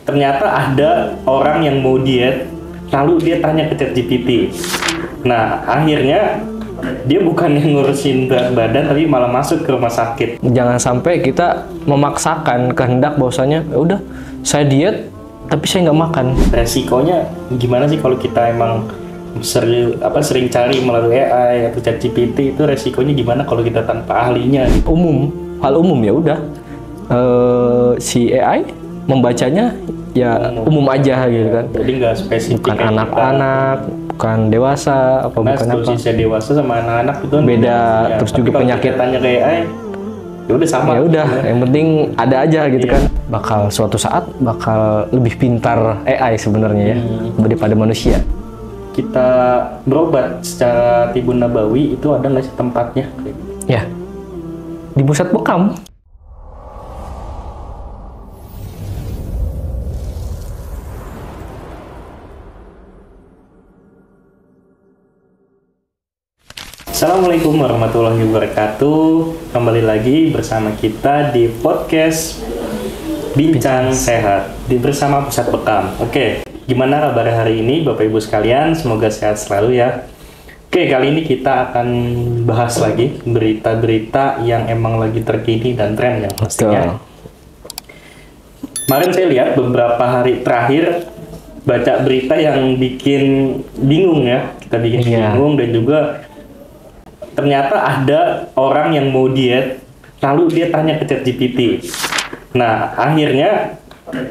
ternyata ada orang yang mau diet, lalu dia tanya ke ChatGPT. Nah, akhirnya dia bukan yang ngurusin berat badan, tapi malah masuk ke rumah sakit. Jangan sampai kita memaksakan kehendak bahwasanya, udah saya diet, tapi saya nggak makan. Resikonya gimana sih kalau kita emang sering cari melalui AI atau ChatGPT, itu resikonya gimana kalau kita tanpa ahlinya? Hal umum ya udah. Si AI membacanya ya umum aja gitu kan. Jadi nggak spesifik. Bukan anak-anak, bukan dewasa, apa Karena bukan apa. usia dewasa sama anak-anak itu beda. Ya, terus juga penyakit. Tanya ke AI, ya udah sama. Ya udah, yang penting ada aja gitu kan. Bakal suatu saat bakal lebih pintar AI sebenarnya ya daripada manusia. Kita berobat secara tibun nabawi itu ada nggak sih tempatnya? Ya, di pusat bekam. Assalamualaikum warahmatullahi wabarakatuh. Kembali lagi bersama kita di podcast Bincang Sehat bersama Pusat Bekam. Oke, gimana kabar hari ini Bapak Ibu sekalian? Semoga sehat selalu ya. Oke, kali ini kita akan bahas lagi berita-berita yang emang lagi terkini dan tren ya pastinya. Kemarin saya lihat beberapa hari terakhir baca berita yang bikin bingung ya. Kita bikin bingung, dan juga ternyata ada orang yang mau diet, lalu dia tanya ke ChatGPT. Nah, akhirnya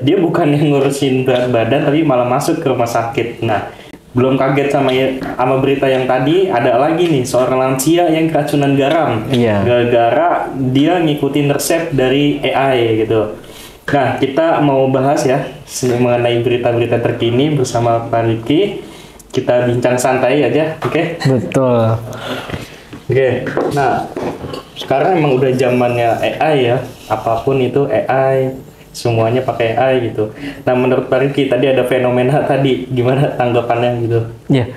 dia bukan yang ngurusin berat badan, tapi malah masuk ke rumah sakit. Nah, belum kaget sama berita yang tadi, ada lagi nih seorang lansia yang keracunan garam. Gara-gara dia ngikutin resep dari AI gitu. Nah, kita mau bahas ya mengenai berita-berita terkini bersama Pak Riki. Kita bincang santai aja, oke? Betul. Oke, nah sekarang emang udah zamannya AI ya, apapun itu AI, semuanya pakai AI gitu. Nah, menurut Pak Riki tadi ada fenomena tadi, gimana tanggapannya gitu? Ya,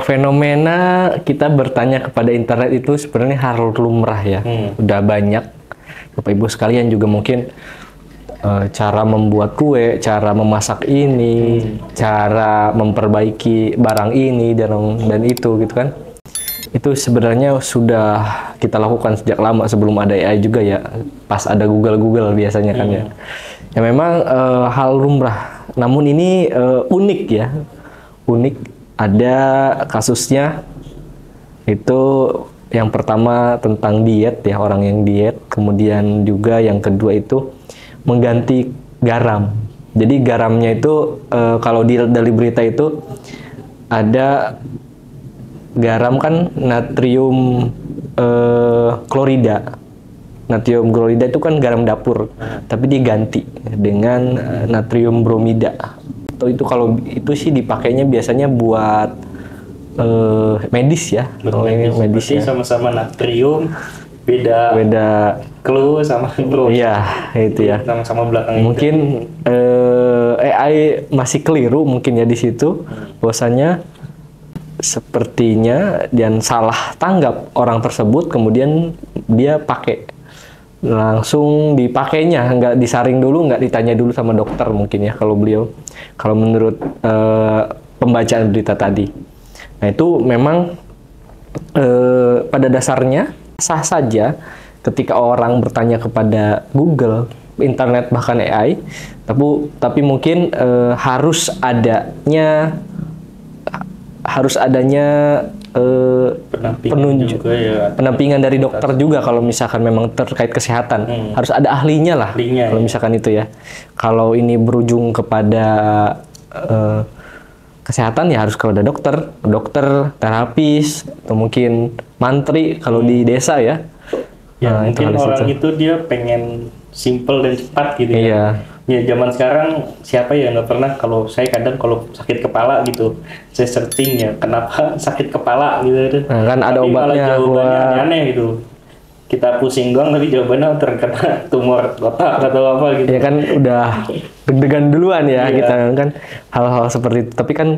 fenomena kita bertanya kepada internet itu sebenarnya hal lumrah ya. Udah banyak, Bapak Ibu sekalian juga mungkin cara membuat kue, cara memasak ini, cara memperbaiki barang ini dan itu gitu kan. Itu sebenarnya sudah kita lakukan sejak lama sebelum ada AI juga ya, pas ada Google biasanya kan ya. Ya memang hal lumrah, namun ini unik ya, ada kasusnya. Itu yang pertama tentang diet ya, orang yang diet, kemudian juga yang kedua itu mengganti garam. Jadi garamnya itu kalau dari berita itu ada garam kan natrium klorida. Natrium klorida itu kan garam dapur, tapi diganti dengan natrium bromida. Atau itu kalau itu sih dipakainya biasanya buat medis ya. Medis ya. Sama-sama natrium, beda klu sama bro. Iya, itu ya. Sama-sama belakang. Mungkin AI masih keliru mungkin ya di situ, bahwasanya sepertinya dan salah tanggap orang tersebut, kemudian dia pakai langsung dipakainya, nggak disaring dulu, nggak ditanya dulu sama dokter mungkin ya kalau menurut pembacaan berita tadi. Nah, itu memang pada dasarnya sah saja ketika orang bertanya kepada Google, internet, bahkan AI, tapi mungkin harus adanya penampingan dari dokter juga kalau misalkan memang terkait kesehatan. Harus ada ahlinya lah kalau misalkan itu ya. Kalau ini berujung kepada kesehatan ya harus kepada dokter, terapis, atau mungkin mantri kalau di desa ya. Ya, mungkin orang itu dia pengen simple dan cepat gitu ya. Ya, zaman sekarang siapa ya nggak pernah, kalau saya kadang kalau sakit kepala gitu, saya searching ya kenapa sakit kepala gitu. Nah, kan ada obatnya, jawabannya aneh gitu. Kita pusing doang tapi jawabannya terkena tumor otak atau apa gitu. Ya kan udah deg-degan duluan ya kita kan hal-hal seperti itu. Tapi kan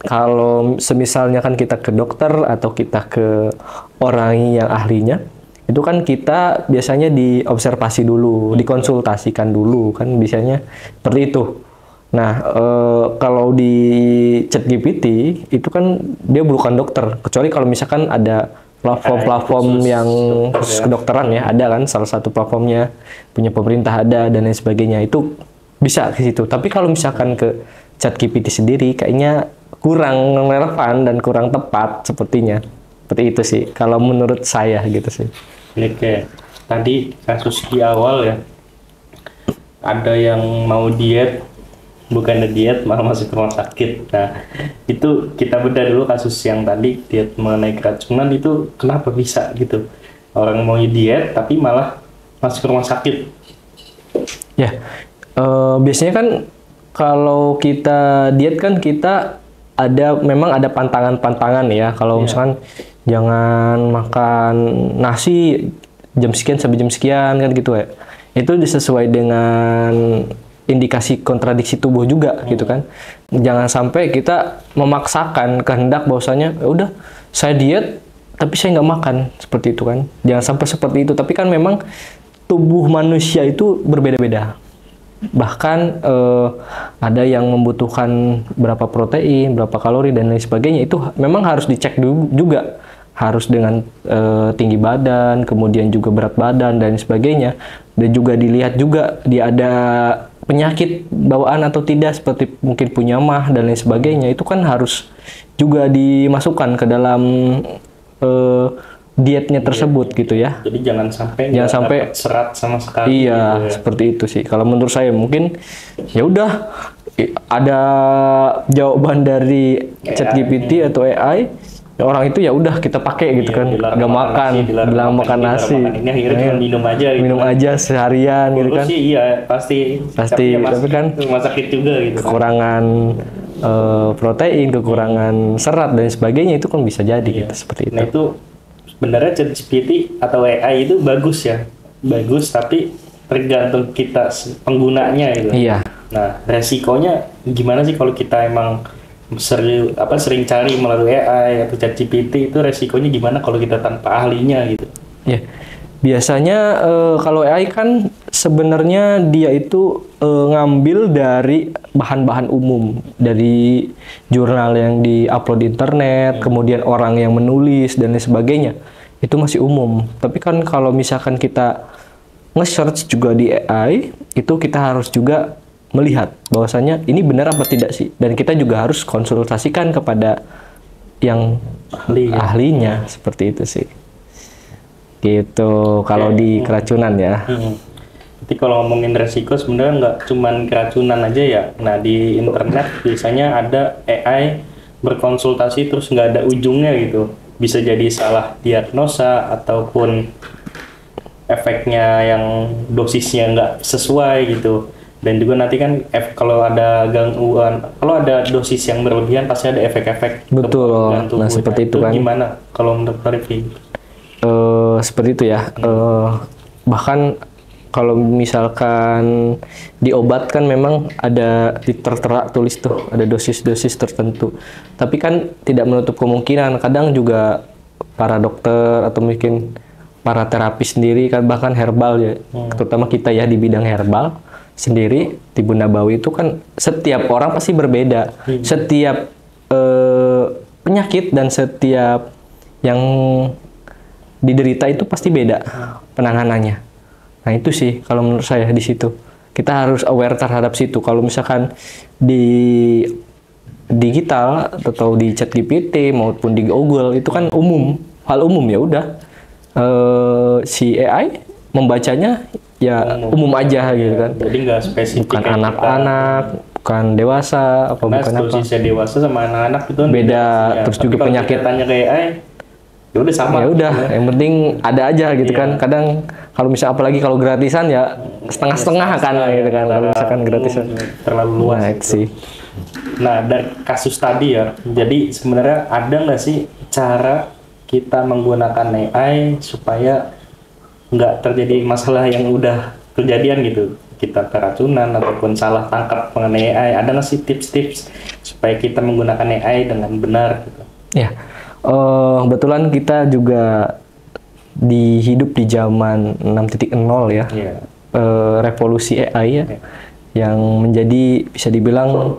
kalau semisalnya kan kita ke dokter atau kita ke orang yang ahlinya, itu itu kan kita biasanya diobservasi dulu, dikonsultasikan dulu kan biasanya seperti itu. Nah, kalau di ChatGPT itu kan dia bukan dokter, kecuali kalau misalkan ada platform-platform yang kedokteran ya, ada kan salah satu platformnya punya pemerintah ada dan lain sebagainya, itu bisa ke situ. Tapi kalau misalkan ke ChatGPT sendiri kayaknya kurang relevan dan kurang tepat sepertinya. Seperti itu sih kalau menurut saya gitu sih. Oke, tadi kasus di awal ya, ada yang mau diet, bukan diet malah masuk ke rumah sakit. Nah, itu kita bedah dulu kasus yang tadi diet mengenai keracunan itu kenapa bisa gitu. Orang mau diet tapi malah masuk ke rumah sakit. Ya, biasanya kan kalau kita diet kan kita memang ada pantangan-pantangan ya. Kalau misalkan jangan makan nasi jam sekian sampai jam sekian kan gitu ya. Itu disesuai dengan indikasi kontradiksi tubuh juga gitu kan. Jangan sampai kita memaksakan kehendak bahwasanya ya udah saya diet tapi saya nggak makan seperti itu kan. Jangan sampai seperti itu. Tapi kan memang tubuh manusia itu berbeda-beda. Bahkan ada yang membutuhkan berapa protein, berapa kalori dan lain sebagainya, itu memang harus dicek juga, harus dengan tinggi badan, kemudian juga berat badan dan sebagainya, dan juga dilihat juga dia ada penyakit bawaan atau tidak, seperti mungkin punya MAH dan lain sebagainya, itu kan harus juga dimasukkan ke dalam dietnya tersebut gitu ya. Jadi jangan sampai serat sama sekali. Iya, gitu ya. Seperti itu sih. Kalau menurut saya mungkin ya udah ada jawaban dari ChatGPT atau AI, orang itu ya udah kita pakai gitu kan. Nggak makan, bilang makan nasi. Ini akhirnya cuma minum aja. Gitu. Minum aja seharian gitu kan. Sih iya pasti. Tapi kan rumah sakit juga gitu. Kekurangan protein, kekurangan serat dan sebagainya itu kan bisa jadi gitu seperti itu. Nah itu sebenarnya ChatGPT atau AI itu bagus ya, bagus tapi tergantung kita penggunanya gitu. Iya. Nah resikonya gimana sih kalau kita emang sering cari melalui AI atau ChatGPT, itu resikonya gimana kalau kita tanpa ahlinya gitu? Iya. Biasanya kalau AI kan sebenarnya dia itu ngambil dari bahan-bahan umum, dari jurnal yang di-upload di internet, kemudian orang yang menulis dan lain sebagainya. Itu masih umum. Tapi kan kalau misalkan kita nge-search juga di AI, itu kita harus juga melihat bahwasanya ini benar apa tidak sih. Dan kita juga harus konsultasikan kepada yang ahlinya, seperti itu sih. Gitu kalau di keracunan ya. Jadi kalau ngomongin resiko sebenarnya nggak cuman keracunan aja ya. Nah di internet biasanya ada AI berkonsultasi terus nggak ada ujungnya gitu. Bisa jadi salah diagnosa ataupun efeknya yang dosisnya nggak sesuai gitu. Dan juga nanti kan kalau ada gangguan, kalau ada dosis yang berlebihan pasti ada efek-efek. Betul. Nah seperti itu kan. Gimana kalau menurut Rifki? Seperti itu ya. Bahkan kalau misalkan di obat kan memang ada tertera tulis tuh ada dosis-dosis tertentu. Tapi kan tidak menutup kemungkinan kadang juga para dokter atau mungkin para terapis sendiri kan bahkan herbal ya, terutama kita ya di bidang herbal sendiri di Bunda Bawi itu kan setiap orang pasti berbeda. Setiap penyakit dan setiap yang diderita itu pasti beda penanganannya. Nah itu sih kalau menurut saya di situ kita harus aware terhadap situ. Kalau misalkan di digital atau di ChatGPT maupun di Google itu kan hal umum ya udah si AI membacanya ya umum aja gitu kan. Jadi nggak spesifik. Bukan anak-anak, bukan dewasa, apa bukan apa. Dosisnya dewasa sama anak-anak itu kan beda. Terus juga penyakit. Tanya ke AI ya udah sama. Ya udah, yang penting ada aja gitu kan. Kadang kalau misalnya apalagi kalau gratisan ya setengah-setengah kan gitu kan. Kalau misalkan gratisan terlalu luas. Nah, sih. Nah, dari kasus tadi ya. Jadi sebenarnya ada nggak sih cara kita menggunakan AI supaya nggak terjadi masalah yang udah kejadian gitu? Kita keracunan ataupun salah tangkap mengenai AI. Ada nggak sih tips-tips supaya kita menggunakan AI dengan benar gitu? Ya. Kebetulan kita juga hidup di zaman 6.0 ya, revolusi AI ya, yang menjadi bisa dibilang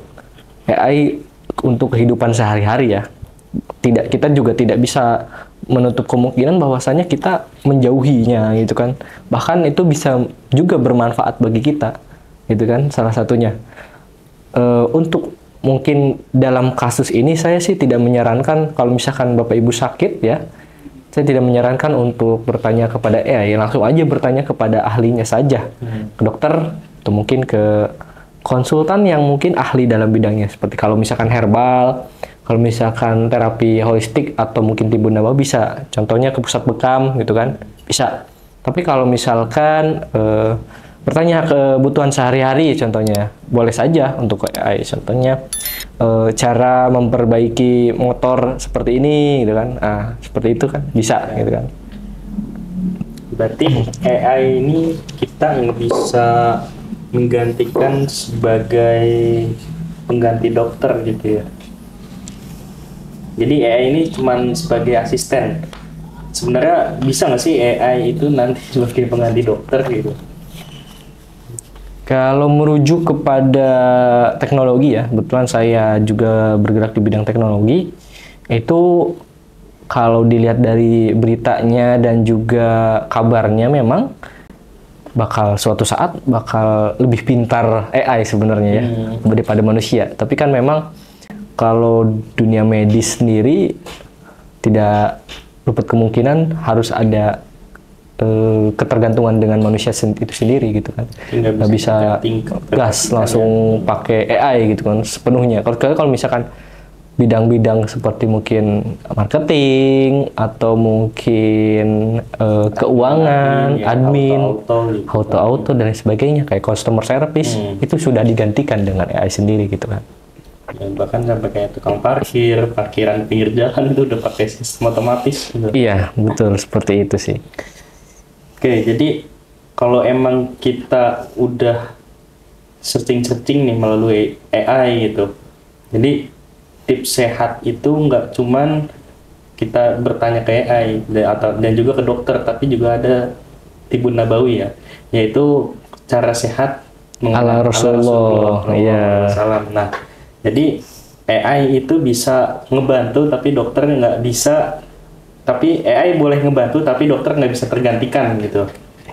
AI untuk kehidupan sehari-hari ya. Kita juga tidak bisa menutup kemungkinan bahwasanya kita menjauhinya gitu kan. Bahkan itu bisa juga bermanfaat bagi kita gitu kan, salah satunya. Untuk mungkin dalam kasus ini saya sih tidak menyarankan kalau misalkan Bapak Ibu sakit ya, saya tidak menyarankan untuk bertanya kepada AI, langsung aja bertanya kepada ahlinya saja, ke dokter atau mungkin ke konsultan yang mungkin ahli dalam bidangnya. Seperti kalau misalkan herbal, kalau misalkan terapi holistik atau mungkin timbun nabawi bisa, contohnya ke pusat bekam gitu kan, bisa. Tapi kalau misalkan bertanya kebutuhan sehari-hari contohnya, boleh saja untuk AI, contohnya cara memperbaiki motor seperti ini gitu kan, seperti itu kan bisa gitu kan. Berarti AI ini kita yang bisa menggantikan sebagai pengganti dokter gitu ya. Jadi AI ini cuman sebagai asisten. Sebenarnya bisa nggak sih AI itu nanti sebagai pengganti dokter gitu? Kalau merujuk kepada teknologi ya, kebetulan saya juga bergerak di bidang teknologi, itu kalau dilihat dari beritanya dan juga kabarnya memang suatu saat bakal lebih pintar AI sebenarnya ya daripada manusia. Tapi kan memang kalau dunia medis sendiri tidak luput kemungkinan harus ada ketergantungan dengan manusia itu sendiri gitu kan. Nggak bisa gas langsung pakai AI gitu kan sepenuhnya. Kalau misalkan bidang-bidang seperti mungkin marketing atau mungkin keuangan, admin, auto dan sebagainya kayak customer service itu sudah digantikan dengan AI sendiri gitu kan. Ya, bahkan sampai kayak tukang parkiran pinggir jalan itu udah pakai sistem otomatis gitu. Iya, betul seperti itu sih. Oke, jadi kalau emang kita udah searching nih melalui AI gitu, jadi tips sehat itu nggak cuman kita bertanya ke AI dan juga ke dokter, tapi juga ada timbun nabawi ya, yaitu cara sehat ala Rasulullah. Iya. Nah, jadi AI itu bisa ngebantu, tapi dokter nggak bisa. Tapi AI boleh ngebantu, tapi dokter nggak bisa tergantikan gitu.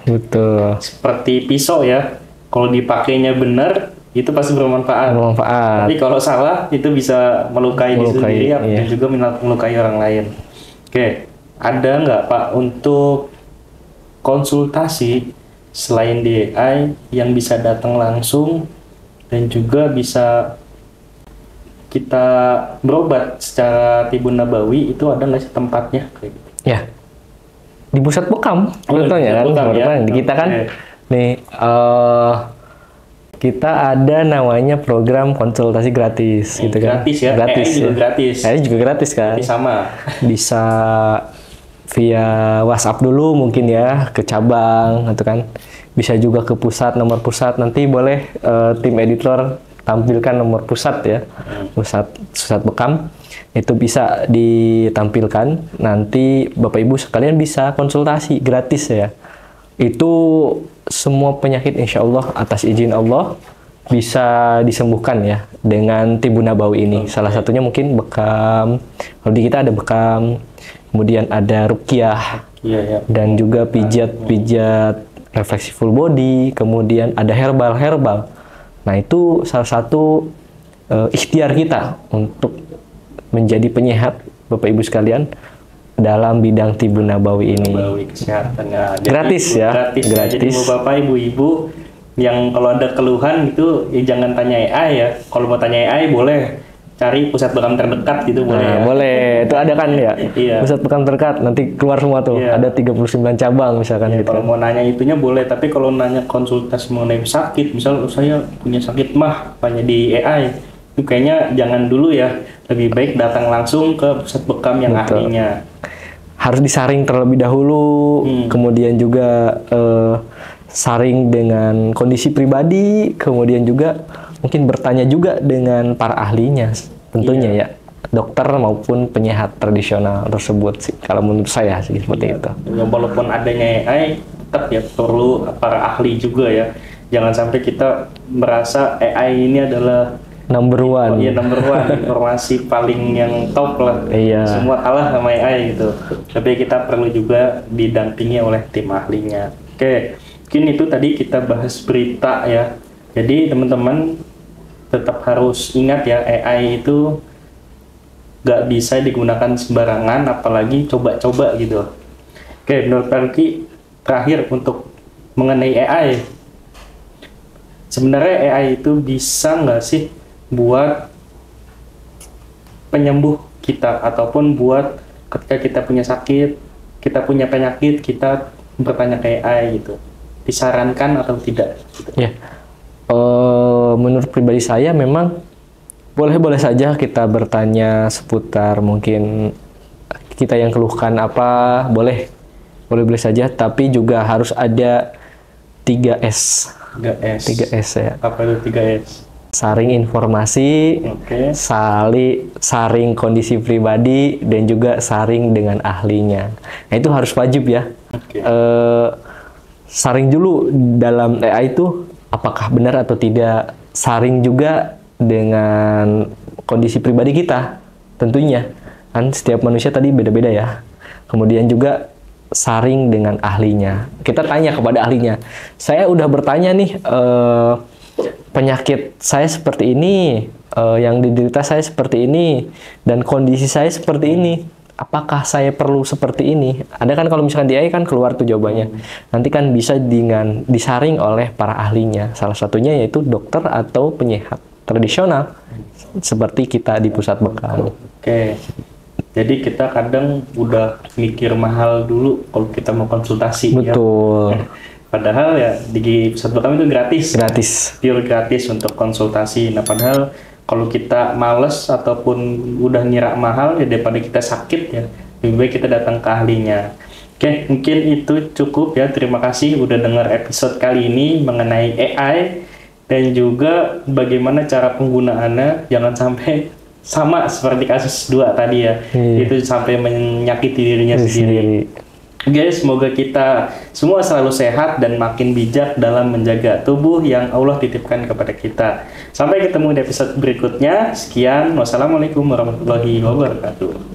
Betul. Seperti pisau ya, kalau dipakainya benar, itu pasti bermanfaat. Tapi kalau salah, itu bisa melukai diri sendiri dan juga melukai orang lain. Oke, ada nggak Pak untuk konsultasi selain di AI yang bisa datang langsung dan juga bisa kita berobat secara timbun nabawi, itu ada nggak sih tempatnya? Ya, di pusat bekam contohnya kan, di kita kan nih kita ada namanya program konsultasi gratis gitu kan. Gratis ya, gratis AI juga gratis. AI juga gratis kan. Tapi sama. Bisa via WhatsApp dulu mungkin ya ke cabang gitu kan. Bisa juga ke pusat, nomor pusat, nanti boleh tim editor tampilkan nomor pusat ya, pusat bekam itu bisa ditampilkan, nanti Bapak Ibu sekalian bisa konsultasi gratis ya. Itu semua penyakit insya Allah atas izin Allah bisa disembuhkan ya dengan timbun nabawi ini. Salah satunya mungkin bekam, kalau di kita ada bekam, kemudian ada ruqyah, dan juga pijat refleksi full body, kemudian ada herbal. Nah, itu salah satu ikhtiar kita untuk menjadi penyehat Bapak Ibu sekalian dalam bidang timbun nabawi ini. Nabawi kesehatan ya. Gratis ya. Gratis. Jadi Bapak Ibu yang kalau ada keluhan itu ya jangan tanya AI ya. Kalau mau tanya AI boleh cari pusat bekam terdekat gitu boleh ya. Boleh. Itu ada kan ya. Iya. Pusat bekam terdekat nanti keluar semua tuh. Iya. Ada 39 cabang misalkan gitu. Kalau mau nanya itunya boleh, tapi kalau nanya konsultasi mengenai sakit, misal saya punya sakit mah, tanya di AI, itu kayaknya jangan dulu ya. Lebih baik datang langsung ke pusat bekam yang ahlinya. Harus disaring terlebih dahulu, kemudian juga saring dengan kondisi pribadi, kemudian juga mungkin bertanya juga dengan para ahlinya tentunya ya. dokter maupun penyehat tradisional tersebut sih. Kalau menurut saya sih seperti itu. Ya, walaupun adanya AI, tetap ya perlu para ahli juga ya. Jangan sampai kita merasa AI ini adalah Number one. Iya, number one, informasi paling yang top lah. Iya. Semua kalah sama AI gitu. Tapi kita perlu juga didampingi oleh tim ahlinya. Oke, mungkin itu tadi kita bahas berita ya. Jadi teman-teman tetap harus ingat ya, AI itu nggak bisa digunakan sembarangan, apalagi coba-coba gitu. Oke, menurut Pelki, terakhir untuk mengenai AI. Sebenarnya AI itu bisa nggak sih buat penyembuh kita, ataupun buat ketika kita punya sakit, kita punya penyakit, kita bertanya ke AI gitu, disarankan atau tidak gitu. Ya, menurut pribadi saya memang boleh-boleh saja kita bertanya seputar mungkin kita yang keluhkan apa, boleh saja, tapi juga harus ada 3S. 3S ya. Apa itu 3S? Saring informasi, saring kondisi pribadi, dan juga saring dengan ahlinya. Nah, itu harus wajib ya. Saring dulu dalam AI itu apakah benar atau tidak. Saring juga dengan kondisi pribadi kita, tentunya. Kan setiap manusia tadi beda-beda ya. Kemudian juga saring dengan ahlinya. Kita tanya kepada ahlinya. Saya udah bertanya nih, penyakit saya seperti ini, yang diderita saya seperti ini, dan kondisi saya seperti ini. Apakah saya perlu seperti ini? Ada kan kalau misalkan di AI kan keluar tuh jawabannya. Nanti kan bisa dengan disaring oleh para ahlinya. Salah satunya yaitu dokter atau penyehat tradisional, seperti kita di pusat bekam. Oke. Jadi kita kadang udah mikir mahal dulu kalau kita mau konsultasi. Betul. Ya. Padahal ya di pusat bekam itu gratis, pure gratis untuk konsultasi. Nah padahal kalau kita males ataupun udah ngira mahal ya, daripada kita sakit ya, lebih baik kita datang ke ahlinya. Oke, mungkin itu cukup ya. Terima kasih udah dengar episode kali ini mengenai AI dan juga bagaimana cara penggunaannya. Jangan sampai sama seperti kasus 2 tadi ya, itu sampai menyakiti dirinya sendiri. Oke, semoga kita semua selalu sehat dan makin bijak dalam menjaga tubuh yang Allah titipkan kepada kita. Sampai ketemu di episode berikutnya. Sekian, wassalamualaikum warahmatullahi wabarakatuh.